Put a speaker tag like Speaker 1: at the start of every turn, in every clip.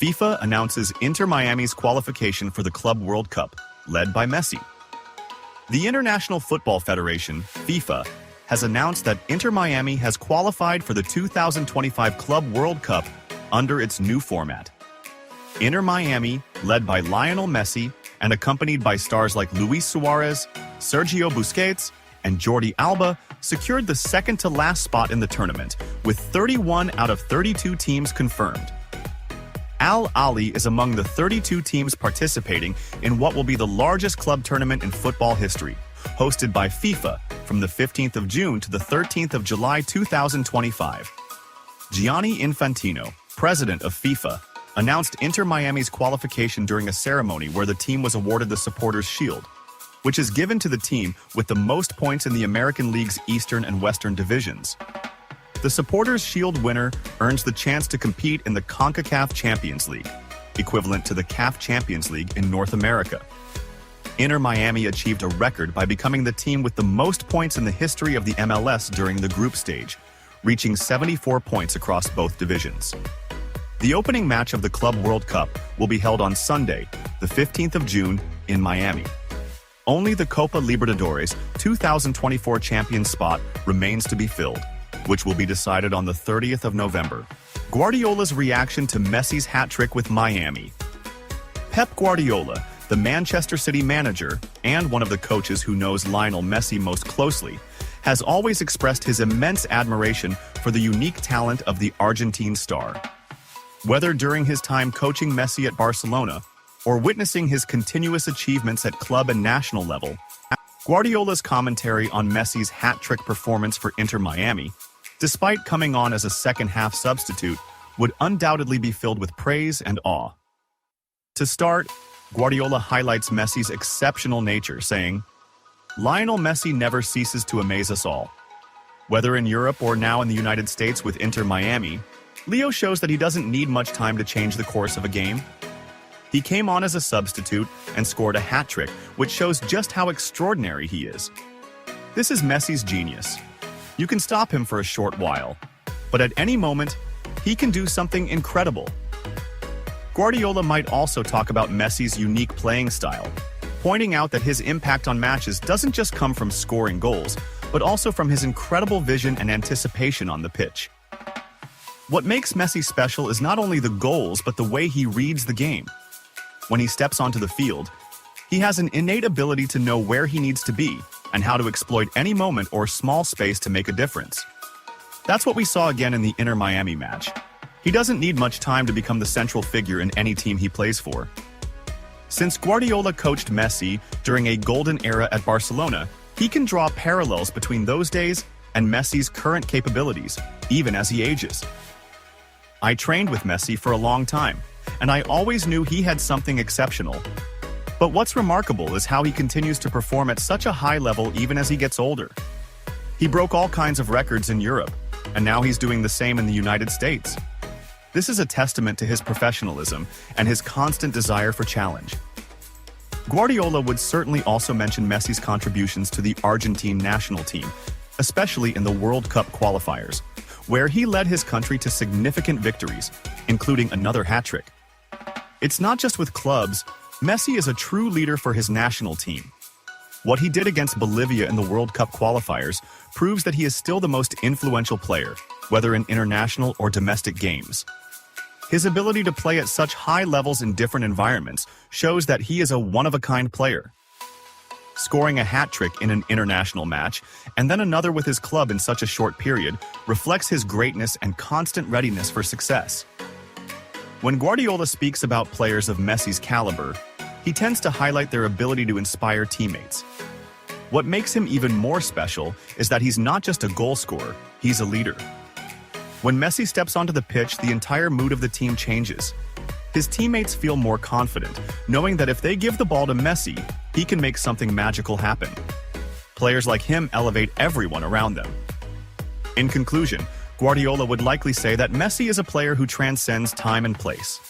Speaker 1: FIFA announces Inter Miami's qualification for the Club World Cup, led by Messi. The International Football Federation, FIFA, has announced that Inter Miami has qualified for the 2025 Club World Cup under its new format. Inter Miami, led by Lionel Messi and accompanied by stars like Luis Suarez, Sergio Busquets, and Jordi Alba, secured the second-to-last spot in the tournament, with 31 out of 32 teams confirmed. Al Ahly is among the 32 teams participating in what will be the largest club tournament in football history, hosted by FIFA from the 15th of June to the 13th of July 2025. Gianni Infantino, president of FIFA, announced Inter Miami's qualification during a ceremony where the team was awarded the Supporters' Shield, which is given to the team with the most points in the American League's Eastern and Western divisions. The Supporters' Shield winner earns the chance to compete in the CONCACAF Champions League, equivalent to the CAF Champions League in North America. Inter Miami achieved a record by becoming the team with the most points in the history of the MLS during the group stage, reaching 74 points across both divisions. The opening match of the Club World Cup will be held on Sunday, the 15th of June, in Miami. Only the Copa Libertadores 2024 champion spot remains to be filled, which will be decided on the 30th of November. Guardiola's reaction to Messi's hat-trick with Miami. Pep Guardiola, the Manchester City manager and one of the coaches who knows Lionel Messi most closely, has always expressed his immense admiration for the unique talent of the Argentine star. Whether during his time coaching Messi at Barcelona or witnessing his continuous achievements at club and national level, Guardiola's commentary on Messi's hat-trick performance for Inter Miami, despite coming on as a second-half substitute, would undoubtedly be filled with praise and awe. To start, Guardiola highlights Messi's exceptional nature, saying, "Lionel Messi never ceases to amaze us all. Whether in Europe or now in the United States with Inter Miami, Leo shows that he doesn't need much time to change the course of a game. He came on as a substitute and scored a hat-trick, which shows just how extraordinary he is. This is Messi's genius. You can stop him for a short while, but at any moment, he can do something incredible." Guardiola might also talk about Messi's unique playing style, pointing out that his impact on matches doesn't just come from scoring goals, but also from his incredible vision and anticipation on the pitch. What makes Messi special is not only the goals, but the way he reads the game. When he steps onto the field, he has an innate ability to know where he needs to be and how to exploit any moment or small space to make a difference. That's what we saw again in the Inter Miami match. He doesn't need much time to become the central figure in any team he plays for. Since Guardiola coached Messi during a golden era at Barcelona, he can draw parallels between those days and Messi's current capabilities, even as he ages. "I trained with Messi for a long time, and I always knew he had something exceptional. But what's remarkable is how he continues to perform at such a high level even as he gets older. He broke all kinds of records in Europe, and now he's doing the same in the United States. This is a testament to his professionalism and his constant desire for challenge." Guardiola would certainly also mention Messi's contributions to the Argentine national team, especially in the World Cup qualifiers, where he led his country to significant victories, including another hat-trick. It's not just with clubs. Messi is a true leader for his national team. What he did against Bolivia in the World Cup qualifiers proves that he is still the most influential player, whether in international or domestic games. His ability to play at such high levels in different environments shows that he is a one-of-a-kind player. Scoring a hat-trick in an international match, and then another with his club in such a short period, reflects his greatness and constant readiness for success. When Guardiola speaks about players of Messi's caliber, he tends to highlight their ability to inspire teammates. What makes him even more special is that he's not just a goal scorer, he's a leader. When Messi steps onto the pitch, the entire mood of the team changes. His teammates feel more confident, knowing that if they give the ball to Messi, he can make something magical happen. Players like him elevate everyone around them. In conclusion, Guardiola would likely say that Messi is a player who transcends time and place.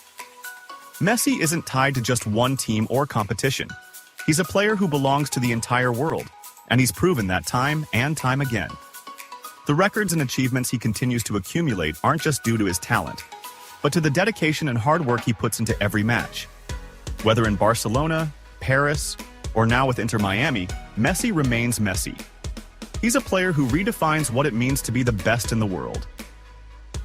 Speaker 1: Messi isn't tied to just one team or competition. He's a player who belongs to the entire world, and he's proven that time and time again. The records and achievements he continues to accumulate aren't just due to his talent. but to the dedication and hard work he puts into every match. Whether in Barcelona, Paris, or now with Inter Miami, Messi remains Messi. He's a player who redefines what it means to be the best in the world.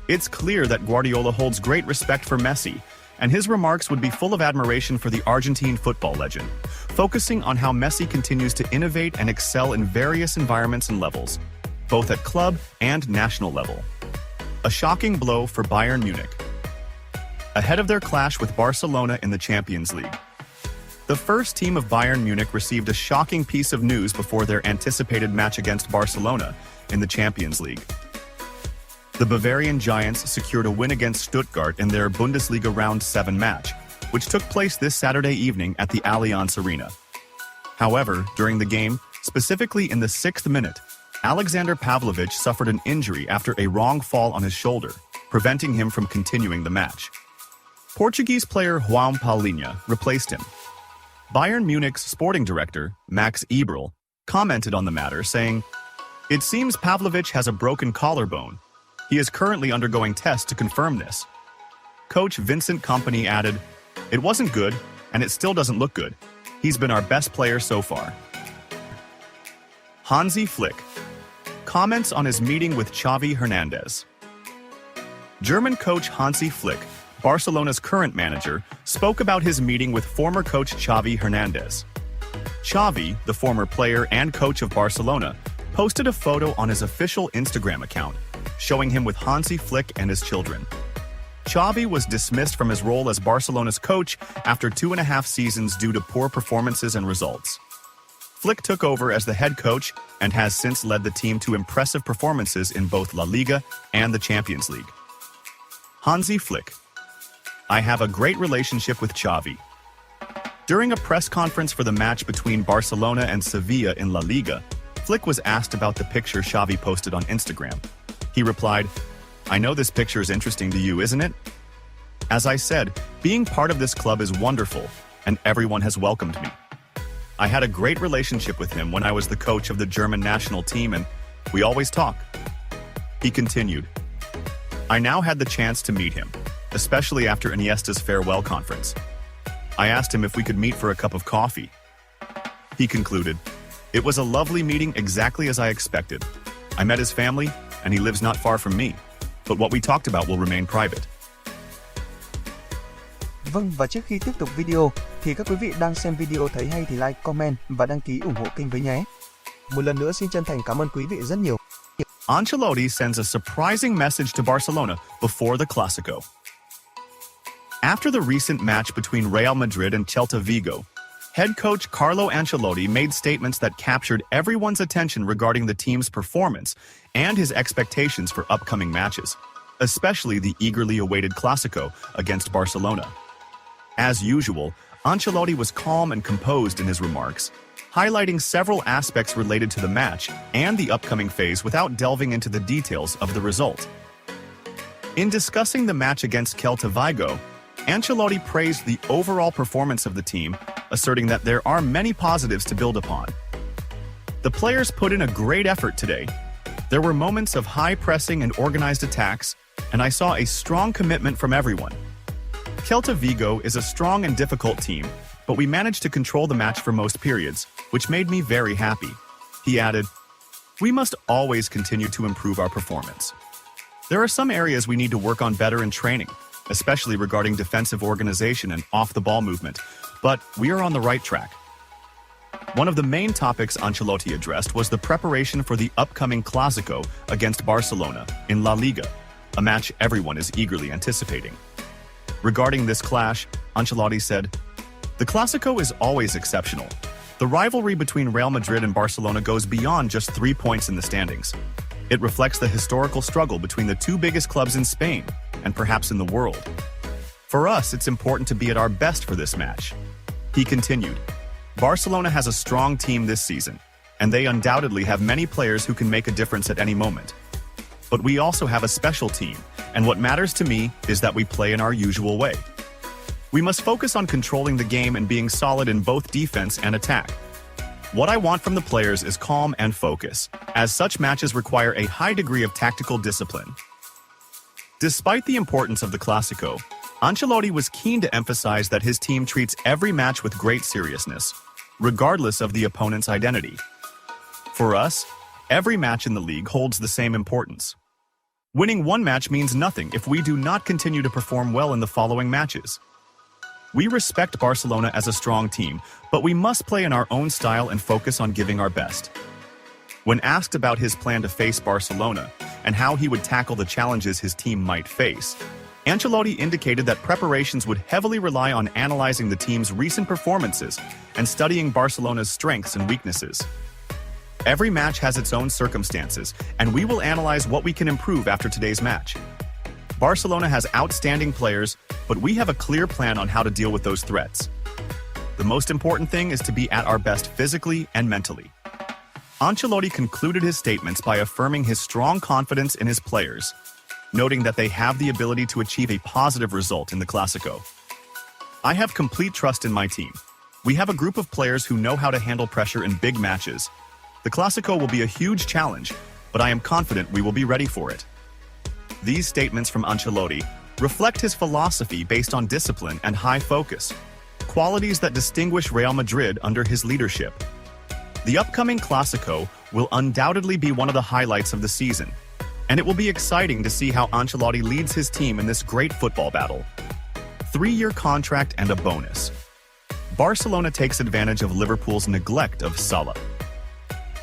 Speaker 1: It's clear that Guardiola holds great respect for Messi, and his remarks would be full of admiration for the Argentine football legend, focusing on how Messi continues to innovate and excel in various environments and levels, both at club and national level. A shocking blow for Bayern Munich. Ahead of their clash with Barcelona in the Champions League, the first team of Bayern Munich received a shocking piece of news before their anticipated match against Barcelona in the Champions League. The Bavarian Giants secured a win against Stuttgart in their Bundesliga Round 7 match, which took place this Saturday evening at the Allianz Arena. However, during the game, specifically in the 6th minute, Alexander Pavlovich suffered an injury after a wrong fall on his shoulder, preventing him from continuing the match. Portuguese player João Palhinha replaced him. Bayern Munich's sporting director, Max Eberl, commented on the matter, saying, "It seems Pavlovich has a broken collarbone. He is currently undergoing tests to confirm this." Coach Vincent Kompany added, "It wasn't good, and it still doesn't look good. He's been our best player so far." Hansi Flick comments on his meeting with Xavi Hernandez. German coach Hansi Flick, Barcelona's current manager, spoke about his meeting with former coach Xavi Hernandez. Xavi, the former player and coach of Barcelona, posted a photo on his official Instagram account, showing him with Hansi Flick and his children. Xavi was dismissed from his role as Barcelona's coach after 2.5 seasons due to poor performances and results. Flick took over as the head coach and has since led the team to impressive performances in both La Liga and the Champions League. Hansi Flick: "I have a great relationship with Xavi." During a press conference for the match between Barcelona and Sevilla in La Liga, Flick was asked about the picture Xavi posted on Instagram. He replied, "I know this picture is interesting to you, isn't it? As I said, being part of this club is wonderful, and everyone has welcomed me. I had a great relationship with him when I was the coach of the German national team, and we always talk." He continued, "I now had the chance to meet him, especially after Iniesta's farewell conference. I asked him if we could meet for a cup of coffee." He concluded, "It was a lovely meeting exactly as I expected. I met his family, and he lives not far from me, but what we talked about will remain private."
Speaker 2: Vâng, và trước khi tiếp tục video, thì các quý vị đang xem video thấy hay thì like, comment và đăng ký ủng hộ kênh với nhé. Một lần nữa xin chân thành cảm ơn quý vị rất nhiều.
Speaker 1: Ancelotti sends a surprising message to Barcelona before the Clásico. After the recent match between Real Madrid and Celta Vigo, head coach Carlo Ancelotti made statements that captured everyone's attention regarding the team's performance and his expectations for upcoming matches, especially the eagerly awaited Clásico against Barcelona. As usual, Ancelotti was calm and composed in his remarks, highlighting several aspects related to the match and the upcoming phase without delving into the details of the result. In discussing the match against Celta Vigo, Ancelotti praised the overall performance of the team, asserting that there are many positives to build upon. "The players put in a great effort today. There were moments of high pressing and organized attacks, and I saw a strong commitment from everyone. Celta Vigo is a strong and difficult team, but we managed to control the match for most periods, which made me very happy." He added, "We must always continue to improve our performance. There are some areas we need to work on better in training, especially regarding defensive organization and off-the-ball movement, but we are on the right track." One of the main topics Ancelotti addressed was the preparation for the upcoming Clásico against Barcelona in La Liga, a match everyone is eagerly anticipating. Regarding this clash, Ancelotti said, "The Clásico is always exceptional. The rivalry between Real Madrid and Barcelona goes beyond just 3 points in the standings. It reflects the historical struggle between the two biggest clubs in Spain, and perhaps in the world. For us, it's important to be at our best for this match." He continued, "Barcelona has a strong team this season, and they undoubtedly have many players who can make a difference at any moment. But we also have a special team, and what matters to me is that we play in our usual way. We must focus on controlling the game and being solid in both defense and attack. What I want from the players is calm and focus, as such matches require a high degree of tactical discipline." Despite the importance of the Clásico, Ancelotti was keen to emphasize that his team treats every match with great seriousness, regardless of the opponent's identity. For us, every match in the league holds the same importance. Winning one match means nothing if we do not continue to perform well in the following matches. We respect Barcelona as a strong team, but we must play in our own style and focus on giving our best. When asked about his plan to face Barcelona and how he would tackle the challenges his team might face, Ancelotti indicated that preparations would heavily rely on analyzing the team's recent performances and studying Barcelona's strengths and weaknesses. Every match has its own circumstances, and we will analyze what we can improve after today's match. Barcelona has outstanding players, but we have a clear plan on how to deal with those threats. The most important thing is to be at our best physically and mentally. Ancelotti concluded his statements by affirming his strong confidence in his players, noting that they have the ability to achieve a positive result in the Clásico. I have complete trust in my team. We have a group of players who know how to handle pressure in big matches. The Clásico will be a huge challenge, but I am confident we will be ready for it. These statements from Ancelotti reflect his philosophy based on discipline and high focus, qualities that distinguish Real Madrid under his leadership. The upcoming Clásico will undoubtedly be one of the highlights of the season, and it will be exciting to see how Ancelotti leads his team in this great football battle. 3-year contract and a bonus. Barcelona takes advantage of Liverpool's neglect of Salah.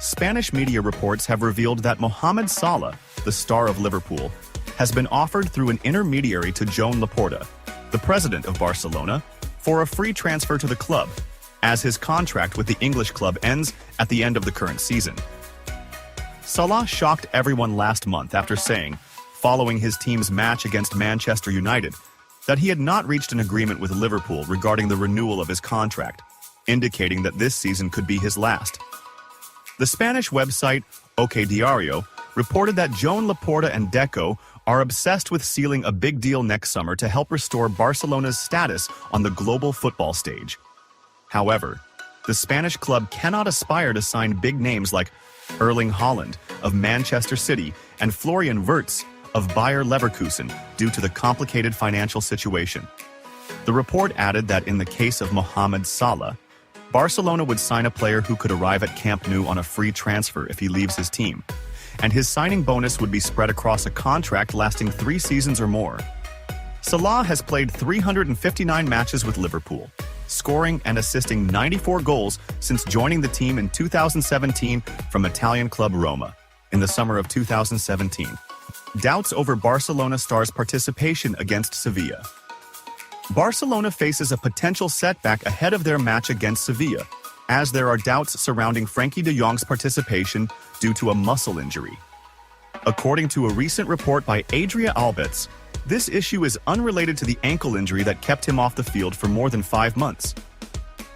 Speaker 1: Spanish media reports have revealed that Mohamed Salah, the star of Liverpool, has been offered through an intermediary to Joan Laporta, the president of Barcelona, for a free transfer to the club, as his contract with the English club ends at the end of the current season. Salah shocked everyone last month after saying, following his team's match against Manchester United, that he had not reached an agreement with Liverpool regarding the renewal of his contract, indicating that this season could be his last. The Spanish website OK Diario reported that Joan Laporta and Deco are obsessed with sealing a big deal next summer to help restore Barcelona's status on the global football stage. However, the Spanish club cannot aspire to sign big names like Erling Haaland of Manchester City and Florian Wirtz of Bayer Leverkusen due to the complicated financial situation. The report added that in the case of Mohamed Salah, Barcelona would sign a player who could arrive at Camp Nou on a free transfer if he leaves his team, and his signing bonus would be spread across a contract lasting 3 seasons or more. Salah has played 359 matches with Liverpool, scoring and assisting 94 goals since joining the team in 2017 from Italian club Roma in the summer of 2017. Doubts over Barcelona stars' participation against Sevilla. Barcelona faces a potential setback ahead of their match against Sevilla, as there are doubts surrounding Frenkie de Jong's participation due to a muscle injury. According to a recent report by Adria Albets, this issue is unrelated to the ankle injury that kept him off the field for more than 5 months.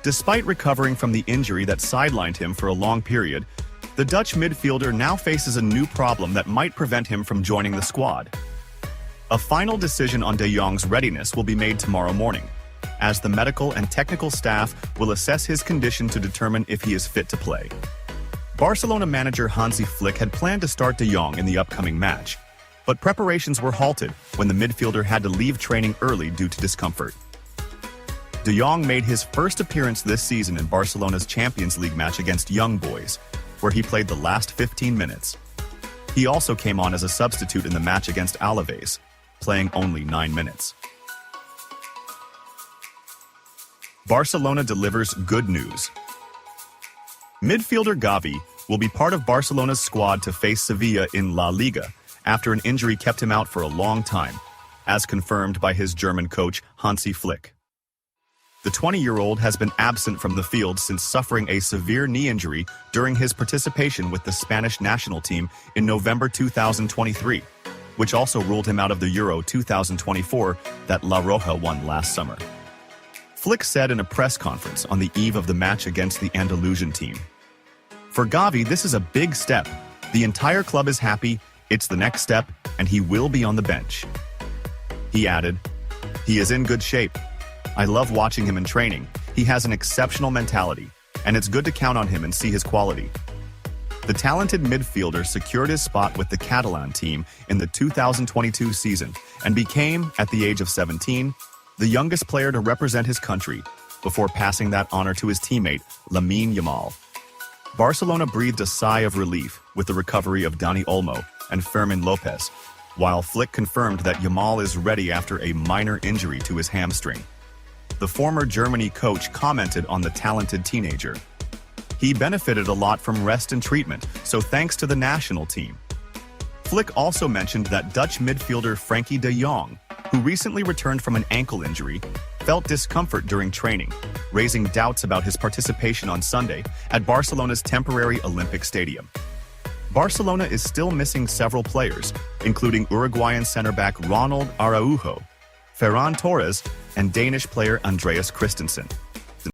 Speaker 1: Despite recovering from the injury that sidelined him for a long period, the Dutch midfielder now faces a new problem that might prevent him from joining the squad. A final decision on de Jong's readiness will be made tomorrow morning, as the medical and technical staff will assess his condition to determine if he is fit to play. Barcelona manager Hansi Flick had planned to start de Jong in the upcoming match, but preparations were halted when the midfielder had to leave training early due to discomfort. De Jong made his first appearance this season in Barcelona's Champions League match against Young Boys, where he played the last 15 minutes. He also came on as a substitute in the match against Alaves, playing only 9 minutes. Barcelona delivers good news. Midfielder Xavi will be part of Barcelona's squad to face Sevilla in La Liga after an injury kept him out for a long time, as confirmed by his German coach Hansi Flick. The 20-year-old has been absent from the field since suffering a severe knee injury during his participation with the Spanish national team in November 2023, which also ruled him out of the Euro 2024 that La Roja won last summer. Flick said in a press conference on the eve of the match against the Andalusian team, "For Xavi, this is a big step. The entire club is happy, it's the next step, and he will be on the bench." He added, "He is in good shape. I love watching him in training. He has an exceptional mentality, and it's good to count on him and see his quality." The talented midfielder secured his spot with the Catalan team in the 2022 season and became, at the age of 17, the youngest player to represent his country, before passing that honor to his teammate, Lamine Yamal. Barcelona breathed a sigh of relief with the recovery of Dani Olmo and Fermin Lopez, while Flick confirmed that Yamal is ready after a minor injury to his hamstring. The former Germany coach commented on the talented teenager. He benefited a lot from rest and treatment, so thanks to the national team. Flick also mentioned that Dutch midfielder Frankie de Jong, who recently returned from an ankle injury, felt discomfort during training, raising doubts about his participation on Sunday at Barcelona's temporary Olympic Stadium. Barcelona is still missing several players, including Uruguayan center-back Ronald Araujo, Ferran Torres, and Danish player Andreas Christensen.